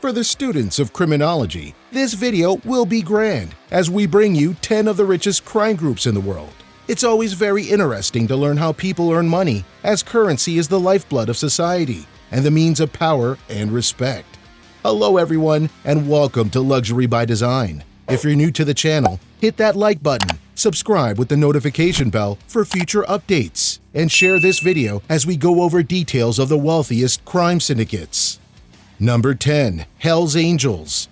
For the students of criminology, this video will be grand as we bring you 10 of the richest crime groups in the world. It's always very interesting to learn how people earn money, as currency is the lifeblood of society and the means of power and respect. Hello everyone, and welcome to Luxury by Design. If you're new to the channel, hit that like button, subscribe with the notification bell for future updates, and share this video as we go over details of the wealthiest crime syndicates. Number 10. Hells Angels.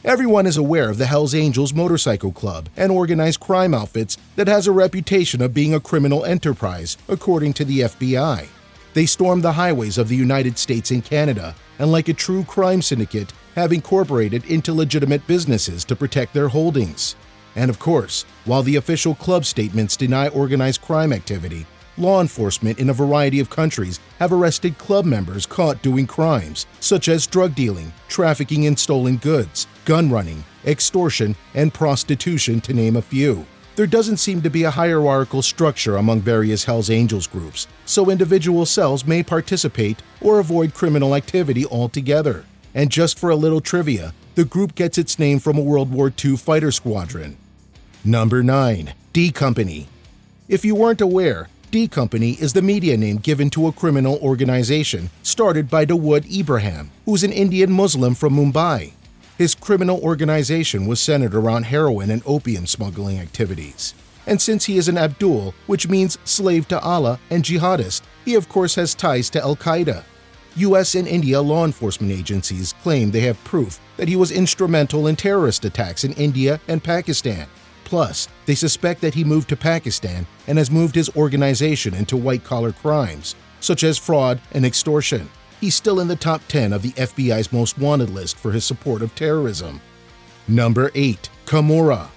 Everyone is aware of the Hells Angels motorcycle club and organized crime outfits that has a reputation of being a criminal enterprise, according to the FBI. They storm the highways of the United States and Canada, and like a true crime syndicate, have incorporated into legitimate businesses to protect their holdings. And of course, while the official club statements deny organized crime activity, law enforcement in a variety of countries have arrested club members caught doing crimes, such as drug dealing, trafficking in stolen goods, gun running, extortion, and prostitution, to name a few. There doesn't seem to be a hierarchical structure among various Hells Angels groups, so individual cells may participate or avoid criminal activity altogether. And just for a little trivia, the group gets its name from a World War II fighter squadron. Number 9. D Company. If you weren't aware, D Company is the media name given to a criminal organization started by Dawood Ibrahim, who's an Indian Muslim from Mumbai. His criminal organization was centered around heroin and opium smuggling activities. And since he is an Abdul, which means slave to Allah and jihadist, he of course has ties to Al-Qaeda. US and India law enforcement agencies claim they have proof that he was instrumental in terrorist attacks in India and Pakistan. Plus, they suspect that he moved to Pakistan and has moved his organization into white-collar crimes, such as fraud and extortion. He's still in the top 10 of the FBI's most wanted list for his support of terrorism. Number 8. Kmura.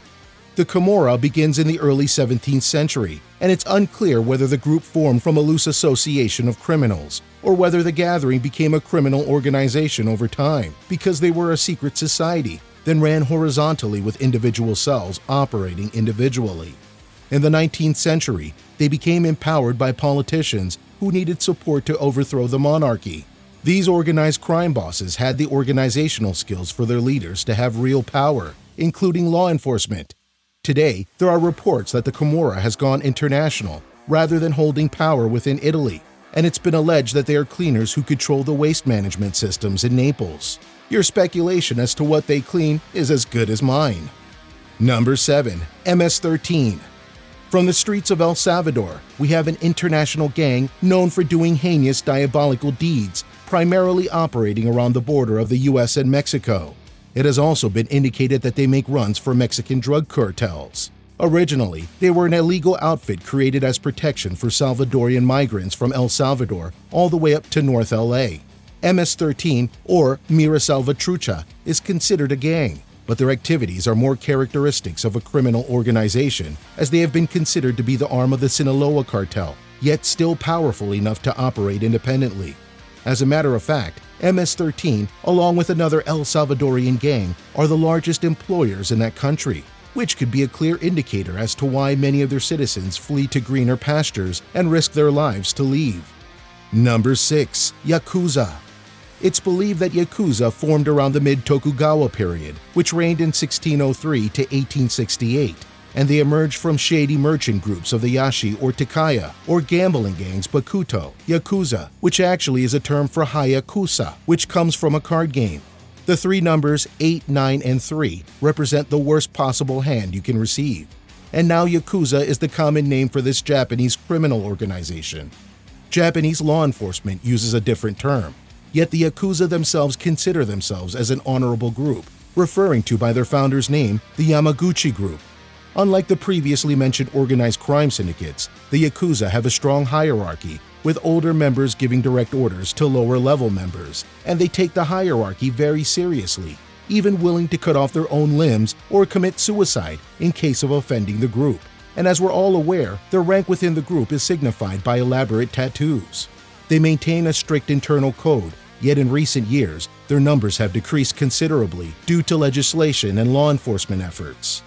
The Kmura begins in the early 17th century, and it's unclear whether the group formed from a loose association of criminals, or whether the gathering became a criminal organization over time, because they were a secret society, then ran horizontally with individual cells operating individually. In the 19th century, they became empowered by politicians who needed support to overthrow the monarchy. These organized crime bosses had the organizational skills for their leaders to have real power, including law enforcement. Today, there are reports that the Kmura has gone international rather than holding power within Italy, and it's been alleged that they are cleaners who control the waste management systems in Naples. Your speculation as to what they clean is as good as mine. Number 7. MS-13. From the streets of El Salvador, we have an international gang known for doing heinous diabolical deeds, primarily operating around the border of the US and Mexico. It has also been indicated that they make runs for Mexican drug cartels. Originally, they were an illegal outfit created as protection for Salvadorian migrants from El Salvador all the way up to North LA. MS-13, or Mira Salvatrucha, is considered a gang, but their activities are more characteristics of a criminal organization, as they have been considered to be the arm of the Sinaloa Cartel, yet still powerful enough to operate independently. As a matter of fact, MS-13, along with another El Salvadorian gang, are the largest employers in that country, which could be a clear indicator as to why many of their citizens flee to greener pastures and risk their lives to leave. Number 6. Yakuza. It's believed that Yakuza formed around the mid-Tokugawa period, which reigned in 1603 to 1868, and they emerged from shady merchant groups of the Yashi or Takaya, or gambling gangs Bakuto, Yakuza, which actually is a term for Hayakusa, which comes from a card game. The three numbers 8, 9, and 3 represent the worst possible hand you can receive. And now Yakuza is the common name for this Japanese criminal organization. Japanese law enforcement uses a different term, yet the Yakuza themselves consider themselves as an honorable group, referring to by their founder's name, the Yamaguchi Group. Unlike the previously mentioned organized crime syndicates, the Yakuza have a strong hierarchy, with older members giving direct orders to lower-level members, and they take the hierarchy very seriously, even willing to cut off their own limbs or commit suicide in case of offending the group. And as we're all aware, their rank within the group is signified by elaborate tattoos. They maintain a strict internal code, yet in recent years, their numbers have decreased considerably due to legislation and law enforcement efforts.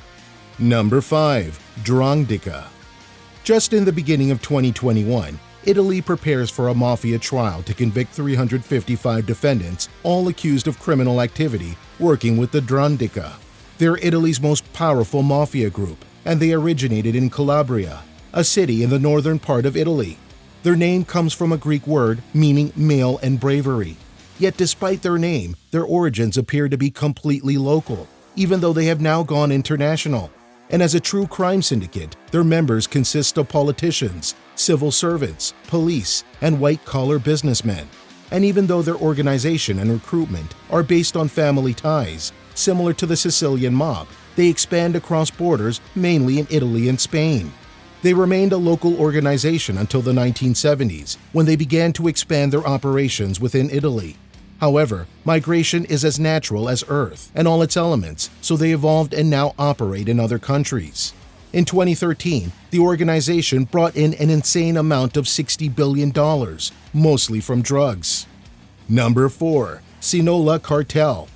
Number 5. Drandika. Just in the beginning of 2021, Italy prepares for a mafia trial to convict 355 defendants, all accused of criminal activity, working with the Drandika. They're Italy's most powerful mafia group, and they originated in Calabria, a city in the northern part of Italy. Their name comes from a Greek word meaning male and bravery. Yet despite their name, their origins appear to be completely local, even though they have now gone international. And as a true crime syndicate, their members consist of politicians, civil servants, police, and white-collar businessmen. And even though their organization and recruitment are based on family ties, similar to the Sicilian mob, they expand across borders, mainly in Italy and Spain. They remained a local organization until the 1970s, when they began to expand their operations within Italy. However, migration is as natural as Earth and all its elements, so they evolved and now operate in other countries. In 2013, the organization brought in an insane amount of $60 billion, mostly from drugs. Number 4. Sinaloa Cartel.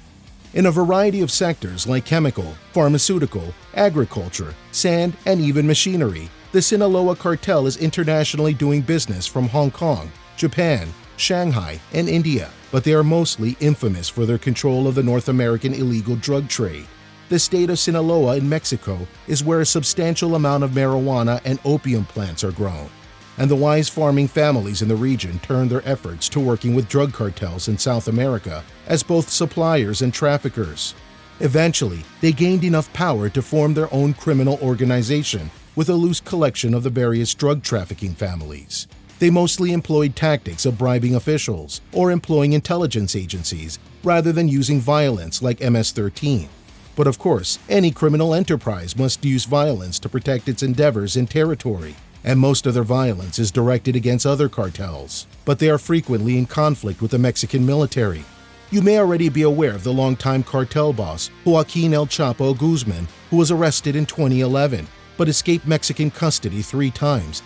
In a variety of sectors like chemical, pharmaceutical, agriculture, sand, and even machinery, the Sinaloa Cartel is internationally doing business from Hong Kong, Japan, Shanghai, and India, but they are mostly infamous for their control of the North American illegal drug trade. The state of Sinaloa in Mexico is where a substantial amount of marijuana and opium plants are grown, and the wise farming families in the region turned their efforts to working with drug cartels in South America as both suppliers and traffickers. Eventually, they gained enough power to form their own criminal organization with a loose collection of the various drug trafficking families. They mostly employed tactics of bribing officials or employing intelligence agencies rather than using violence like MS-13. But of course, any criminal enterprise must use violence to protect its endeavors in territory, and most of their violence is directed against other cartels, but they are frequently in conflict with the Mexican military. You may already be aware of the longtime cartel boss, Joaquin El Chapo Guzman, who was arrested in 2011, but escaped Mexican custody 3 times.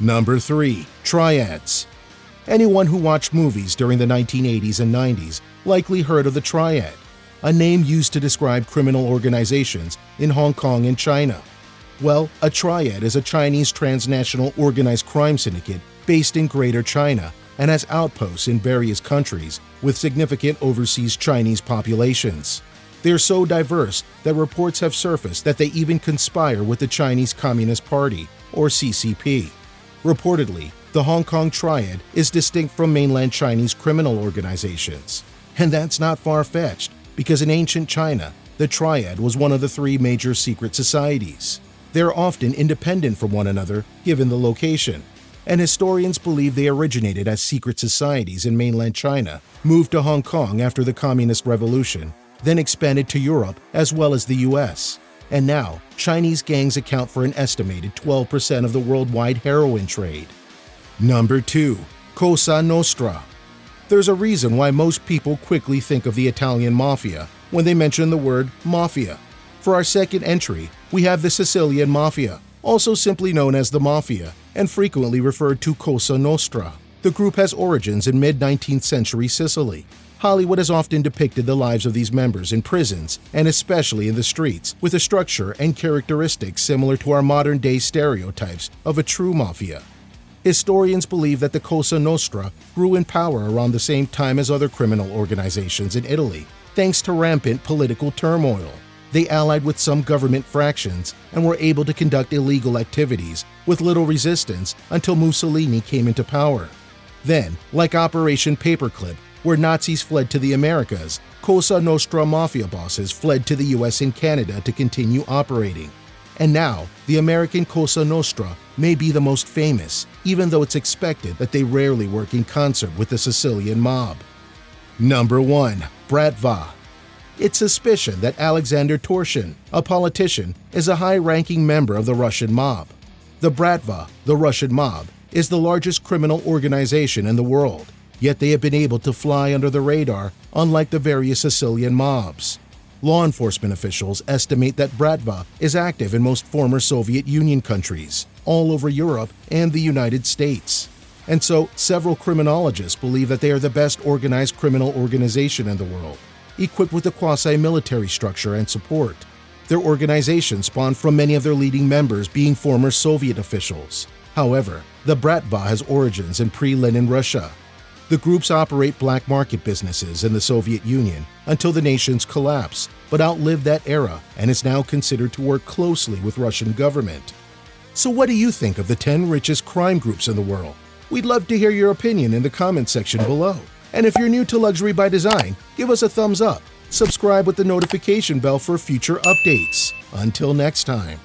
Number 3. Triads. Anyone who watched movies during the 1980s and 90s likely heard of the Triad, a name used to describe criminal organizations in Hong Kong and China. Well, a Triad is a Chinese transnational organized crime syndicate based in Greater China and has outposts in various countries with significant overseas Chinese populations. They are so diverse that reports have surfaced that they even conspire with the Chinese Communist Party, or CCP. Reportedly, the Hong Kong Triad is distinct from mainland Chinese criminal organizations. And that's not far-fetched, because in ancient China, the Triad was one of the 3 major secret societies. They are often independent from one another, given the location, and historians believe they originated as secret societies in mainland China, moved to Hong Kong after the Communist Revolution, then expanded to Europe as well as the US. And now, Chinese gangs account for an estimated 12% of the worldwide heroin trade. Number 2. Cosa Nostra. There's a reason why most people quickly think of the Italian Mafia when they mention the word mafia. For our second entry, we have the Sicilian Mafia, also simply known as the Mafia, and frequently referred to Cosa Nostra. The group has origins in mid-19th century Sicily. Hollywood has often depicted the lives of these members in prisons, and especially in the streets, with a structure and characteristics similar to our modern-day stereotypes of a true mafia. Historians believe that the Cosa Nostra grew in power around the same time as other criminal organizations in Italy, thanks to rampant political turmoil. They allied with some government fractions and were able to conduct illegal activities with little resistance until Mussolini came into power. Then, like Operation Paperclip, where Nazis fled to the Americas, Cosa Nostra mafia bosses fled to the US and Canada to continue operating. And now, the American Cosa Nostra may be the most famous, even though it's expected that they rarely work in concert with the Sicilian mob. Number 1. Bratva. It's suspicion that Alexander Torshin, a politician, is a high-ranking member of the Russian mob. The Bratva, the Russian mob, is the largest criminal organization in the world, yet they have been able to fly under the radar, unlike the various Sicilian mobs. Law enforcement officials estimate that Bratva is active in most former Soviet Union countries, all over Europe and the United States. And so, several criminologists believe that they are the best organized criminal organization in the world, equipped with a quasi-military structure and support. Their organization spawned from many of their leading members being former Soviet officials. However, The Bratva has origins in pre-Lenin Russia. The groups operate black market businesses in the Soviet Union until the nation's collapse, but outlived that era and is now considered to work closely with Russian government. So what do you think of the 10 richest crime groups in the world? We'd love to hear your opinion in the comment section below. And if you're new to Luxury by Design, give us a thumbs up. Subscribe with the notification bell for future updates. Until next time.